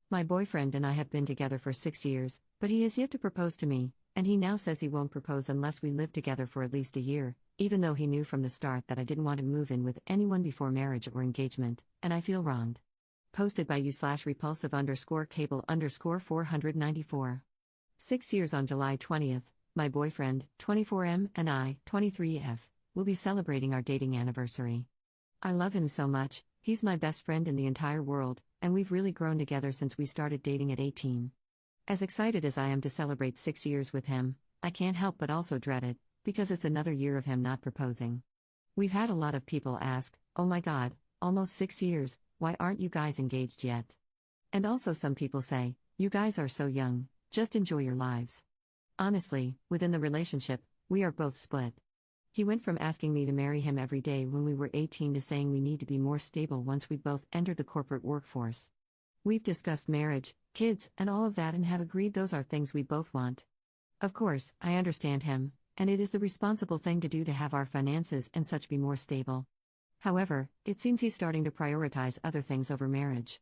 My boyfriend and I have been together for 6 years, but he has yet to propose to me, and he now says he won't propose unless we live together for at least a year, even though he knew from the start that I didn't want to move in with anyone before marriage or engagement, and I feel wronged. Posted by you/repulsive_cable_494. 6 years on July 20th, my boyfriend, 24M, and I, 23F, will be celebrating our dating anniversary. I love him so much, he's my best friend in the entire world, and we've really grown together since we started dating at 18. As excited as I am to celebrate 6 years with him, I can't help but also dread it, because it's another year of him not proposing. We've had a lot of people ask, oh my god, almost 6 years, why aren't you guys engaged yet? And also some people say, you guys are so young, just enjoy your lives. Honestly, within the relationship, we are both split. He went from asking me to marry him every day when we were 18 to saying we need to be more stable once we both entered the corporate workforce. We've discussed marriage, kids, and all of that and have agreed those are things we both want. Of course, I understand him, and it is the responsible thing to do to have our finances and such be more stable. However, it seems he's starting to prioritize other things over marriage.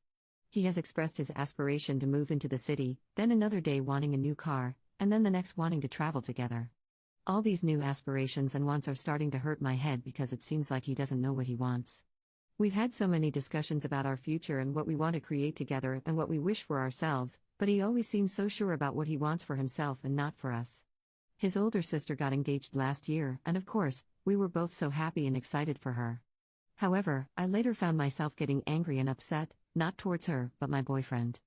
He has expressed his aspiration to move into the city, then another day wanting a new car, and then the next wanting to travel together. All these new aspirations and wants are starting to hurt my head because it seems like he doesn't know what he wants. We've had so many discussions about our future and what we want to create together and what we wish for ourselves, but he always seems so sure about what he wants for himself and not for us. His older sister got engaged last year, and of course, we were both so happy and excited for her. However, I later found myself getting angry and upset, not towards her, but my boyfriend.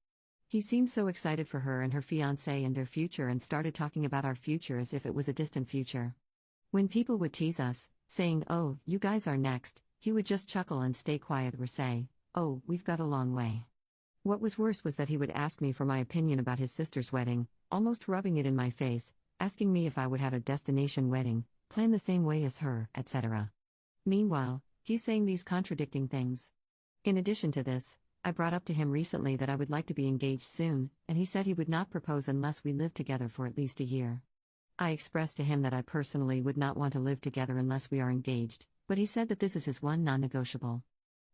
He seemed so excited for her and her fiancé and their future and started talking about our future as if it was a distant future. When people would tease us, saying, oh, you guys are next, he would just chuckle and stay quiet or say, oh, we've got a long way. What was worse was that he would ask me for my opinion about his sister's wedding, almost rubbing it in my face, asking me if I would have a destination wedding, plan the same way as her, etc. Meanwhile, he's saying these contradicting things. In addition to this, I brought up to him recently that I would like to be engaged soon, and he said he would not propose unless we lived together for at least a year. I expressed to him that I personally would not want to live together unless we are engaged, but he said that this is his one non-negotiable.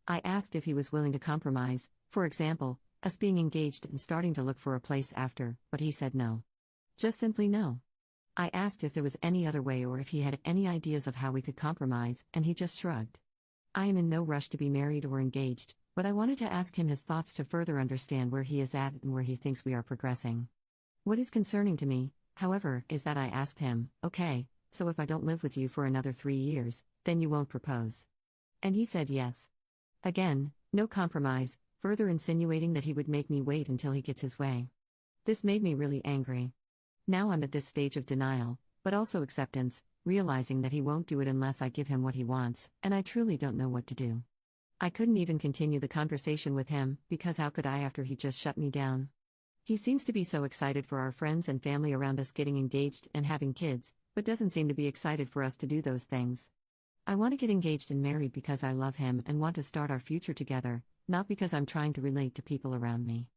I asked if he was willing to compromise, for example, us being engaged and starting to look for a place after, but he said no. Just simply no. I asked if there was any other way or if he had any ideas of how we could compromise, and he just shrugged. I am in no rush to be married or engaged, but I wanted to ask him his thoughts to further understand where he is at and where he thinks we are progressing. What is concerning to me, however, is that I asked him, okay, so if I don't live with you for another 3 years, then you won't propose. And he said yes. Again, no compromise, further insinuating that he would make me wait until he gets his way. This made me really angry. Now I'm at this stage of denial, but also acceptance, realizing that he won't do it unless I give him what he wants, and I truly don't know what to do. I couldn't even continue the conversation with him, because how could I after he just shut me down? He seems to be so excited for our friends and family around us getting engaged and having kids, but doesn't seem to be excited for us to do those things. I want to get engaged and married because I love him and want to start our future together, not because I'm trying to relate to people around me.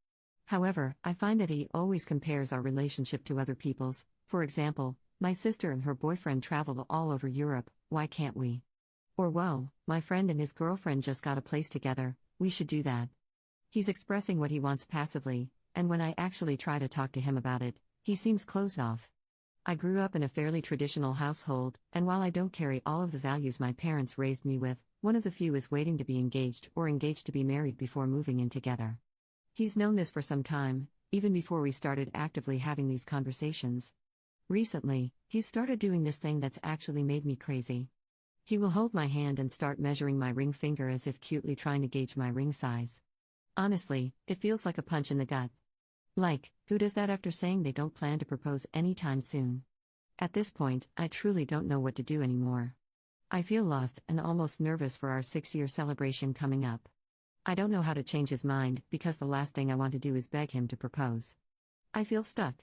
However, I find that he always compares our relationship to other people's. For example, my sister and her boyfriend travel all over Europe, why can't we? Or whoa, my friend and his girlfriend just got a place together, we should do that. He's expressing what he wants passively, and when I actually try to talk to him about it, he seems closed off. I grew up in a fairly traditional household, and while I don't carry all of the values my parents raised me with, one of the few is waiting to be engaged or engaged to be married before moving in together. He's known this for some time, even before we started actively having these conversations. Recently, he's started doing this thing that's actually made me crazy. He will hold my hand and start measuring my ring finger as if cutely trying to gauge my ring size. Honestly, it feels like a punch in the gut. Like, who does that after saying they don't plan to propose anytime soon? At this point, I truly don't know what to do anymore. I feel lost and almost nervous for our 6-year celebration coming up. I don't know how to change his mind because the last thing I want to do is beg him to propose. I feel stuck.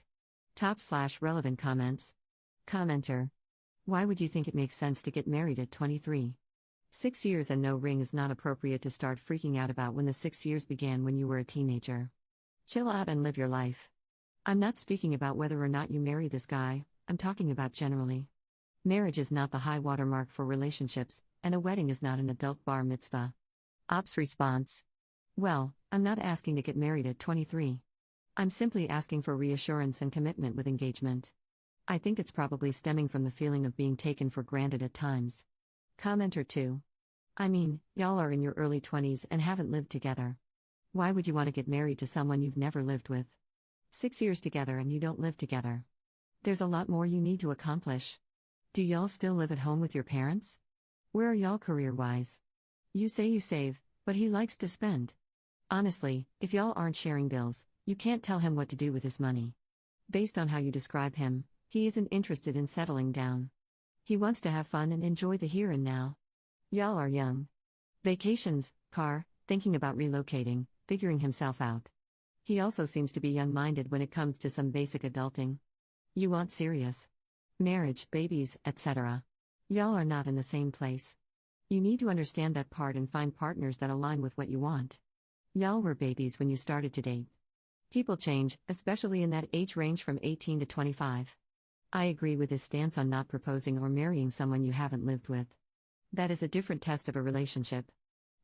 Top/relevant comments. Commenter. Why would you think it makes sense to get married at 23? 6 years and no ring is not appropriate to start freaking out about when the 6 years began when you were a teenager. Chill out and live your life. I'm not speaking about whether or not you marry this guy, I'm talking about generally. Marriage is not the high water mark for relationships, and a wedding is not an adult bar mitzvah. Ops response. Well, I'm not asking to get married at 23. I'm simply asking for reassurance and commitment with engagement. I think it's probably stemming from the feeling of being taken for granted at times. Commenter 2. I mean, y'all are in your early 20s and haven't lived together. Why would you want to get married to someone you've never lived with? 6 years together and you don't live together. There's a lot more you need to accomplish. Do y'all still live at home with your parents? Where are y'all career-wise? You say you save, but he likes to spend. Honestly, if y'all aren't sharing bills, you can't tell him what to do with his money. Based on how you describe him, he isn't interested in settling down. He wants to have fun and enjoy the here and now. Y'all are young. Vacations, car, thinking about relocating, figuring himself out. He also seems to be young-minded when it comes to some basic adulting. You want serious marriage, babies, etc. Y'all are not in the same place. You need to understand that part and find partners that align with what you want. Y'all were babies when you started to date. People change, especially in that age range from 18 to 25. I agree with his stance on not proposing or marrying someone you haven't lived with. That is a different test of a relationship.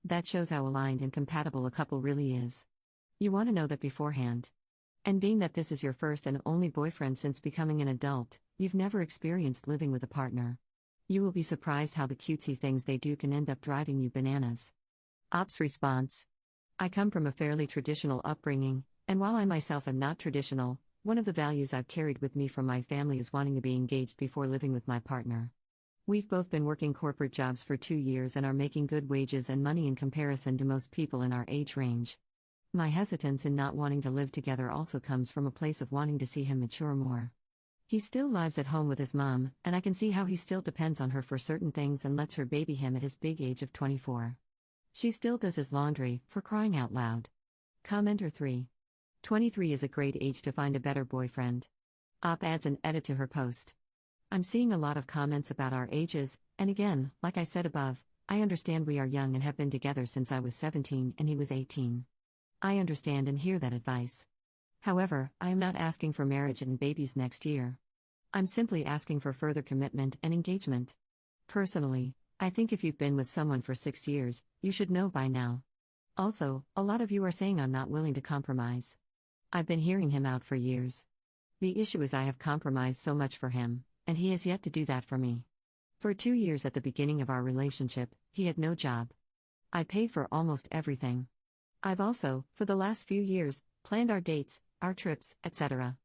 That shows how aligned and compatible a couple really is. You want to know that beforehand. And being that this is your first and only boyfriend since becoming an adult, you've never experienced living with a partner. You will be surprised how the cutesy things they do can end up driving you bananas. Ops response. I come from a fairly traditional upbringing, and while I myself am not traditional, one of the values I've carried with me from my family is wanting to be engaged before living with my partner. We've both been working corporate jobs for 2 years and are making good wages and money in comparison to most people in our age range. My hesitance in not wanting to live together also comes from a place of wanting to see him mature more. He still lives at home with his mom, and I can see how he still depends on her for certain things and lets her baby him at his big age of 24. She still does his laundry, for crying out loud. Commenter 3. 23 is a great age to find a better boyfriend. Op adds an edit to her post. I'm seeing a lot of comments about our ages, and again, like I said above, I understand we are young and have been together since I was 17 and he was 18. I understand and hear that advice. However, I am not asking for marriage and babies next year. I'm simply asking for further commitment and engagement. Personally, I think if you've been with someone for 6 years, you should know by now. Also, a lot of you are saying I'm not willing to compromise. I've been hearing him out for years. The issue is I have compromised so much for him, and he has yet to do that for me. For 2 years at the beginning of our relationship, he had no job. I paid for almost everything. I've also, for the last few years, planned our dates, our trips, etc.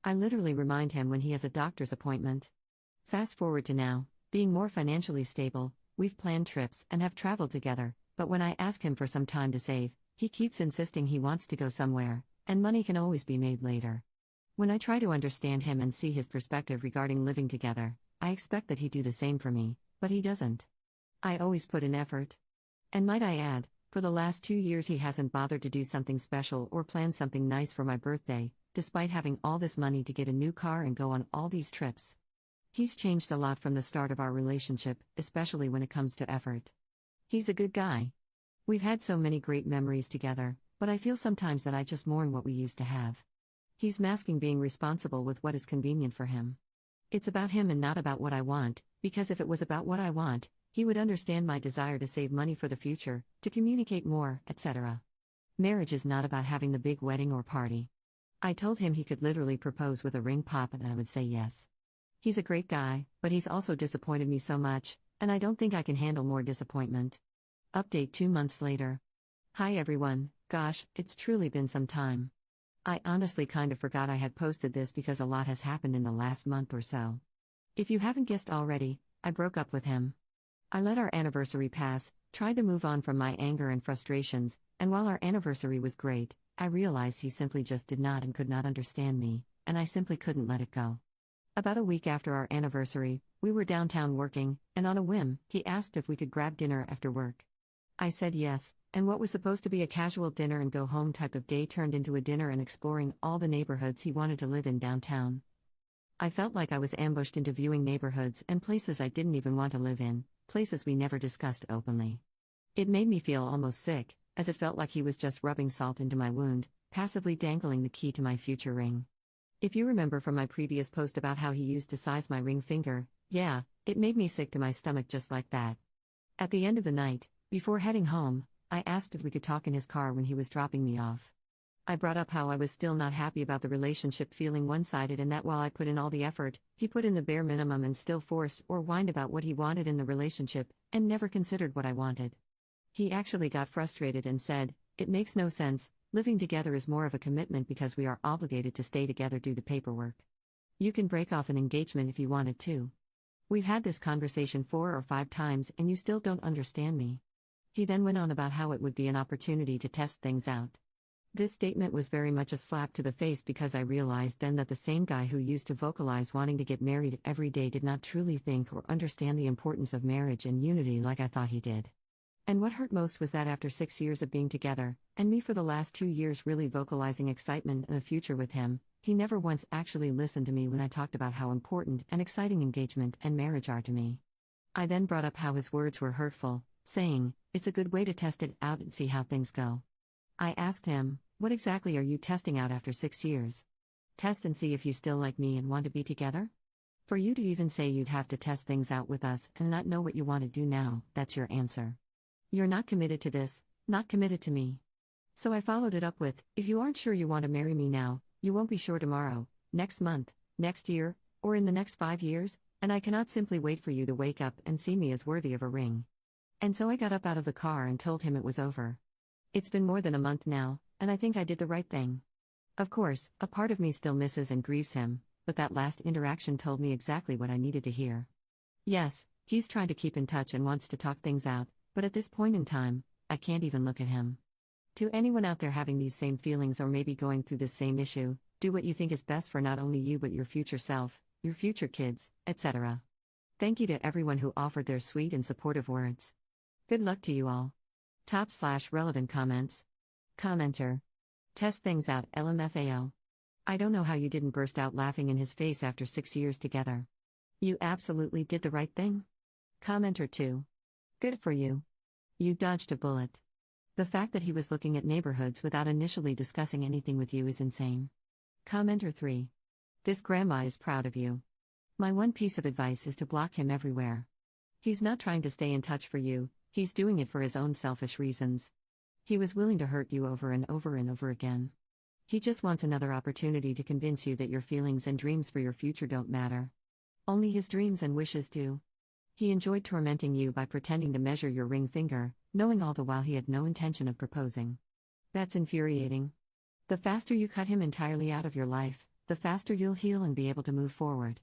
I literally remind him when he has a doctor's appointment. Fast forward to now, being more financially stable, we've planned trips and have traveled together, but when I ask him for some time to save, he keeps insisting he wants to go somewhere, and money can always be made later. When I try to understand him and see his perspective regarding living together, I expect that he do the same for me, but he doesn't. I always put in effort. And might I add, for the last 2 years he hasn't bothered to do something special or plan something nice for my birthday, despite having all this money to get a new car and go on all these trips. He's changed a lot from the start of our relationship, especially when it comes to effort. He's a good guy. We've had so many great memories together, but I feel sometimes that I just mourn what we used to have. He's masking being responsible with what is convenient for him. It's about him and not about what I want, because if it was about what I want, he would understand my desire to save money for the future, to communicate more, etc. Marriage is not about having the big wedding or party. I told him he could literally propose with a ring pop and I would say yes. He's a great guy, but he's also disappointed me so much, and I don't think I can handle more disappointment. Update 2 months later. Hi everyone, gosh, it's truly been some time. I honestly kind of forgot I had posted this because a lot has happened in the last month or so. If you haven't guessed already, I broke up with him. I let our anniversary pass, tried to move on from my anger and frustrations, and while our anniversary was great, I realized he simply just did not and could not understand me, and I simply couldn't let it go. About a week after our anniversary, we were downtown working, and on a whim, he asked if we could grab dinner after work. I said yes, and what was supposed to be a casual dinner and go home type of day turned into a dinner and exploring all the neighborhoods he wanted to live in downtown. I felt like I was ambushed into viewing neighborhoods and places I didn't even want to live in, places we never discussed openly. It made me feel almost sick, as it felt like he was just rubbing salt into my wound, passively dangling the key to my future ring. If you remember from my previous post about how he used to size my ring finger, yeah, it made me sick to my stomach just like that. At the end of the night, before heading home, I asked if we could talk in his car when he was dropping me off. I brought up how I was still not happy about the relationship feeling one-sided and that while I put in all the effort, he put in the bare minimum and still forced or whined about what he wanted in the relationship and never considered what I wanted. He actually got frustrated and said, "It makes no sense, living together is more of a commitment because we are obligated to stay together due to paperwork. You can break off an engagement if you wanted to. We've had this conversation 4 or 5 times and you still don't understand me." He then went on about how it would be an opportunity to test things out. This statement was very much a slap to the face because I realized then that the same guy who used to vocalize wanting to get married every day did not truly think or understand the importance of marriage and unity like I thought he did. And what hurt most was that after 6 years of being together, and me for the last 2 years really vocalizing excitement and a future with him, he never once actually listened to me when I talked about how important and exciting engagement and marriage are to me. I then brought up how his words were hurtful, saying, "It's a good way to test it out and see how things go." I asked him, "What exactly are you testing out after 6 years? Test and see if you still like me and want to be together? For you to even say you'd have to test things out with us and not know what you want to do now, that's your answer. You're not committed to this, not committed to me." So I followed it up with, "If you aren't sure you want to marry me now, you won't be sure tomorrow, next month, next year, or in the next 5 years, and I cannot simply wait for you to wake up and see me as worthy of a ring." And so I got up out of the car and told him it was over. It's been more than a month now, and I think I did the right thing. Of course, a part of me still misses and grieves him, but that last interaction told me exactly what I needed to hear. Yes, he's trying to keep in touch and wants to talk things out, but at this point in time, I can't even look at him. To anyone out there having these same feelings or maybe going through this same issue, do what you think is best for not only you but your future self, your future kids, etc. Thank you to everyone who offered their sweet and supportive words. Good luck to you all. Top/relevant comments. Commenter. Test things out, LMFAO. I don't know how you didn't burst out laughing in his face after 6 years together. You absolutely did the right thing. Commenter 2. Good for you. You dodged a bullet. The fact that he was looking at neighborhoods without initially discussing anything with you is insane. Commenter 3. This grandma is proud of you. My one piece of advice is to block him everywhere. He's not trying to stay in touch for you, he's doing it for his own selfish reasons. He was willing to hurt you over and over and over again. He just wants another opportunity to convince you that your feelings and dreams for your future don't matter. Only his dreams and wishes do. He enjoyed tormenting you by pretending to measure your ring finger, knowing all the while he had no intention of proposing. That's infuriating. The faster you cut him entirely out of your life, the faster you'll heal and be able to move forward.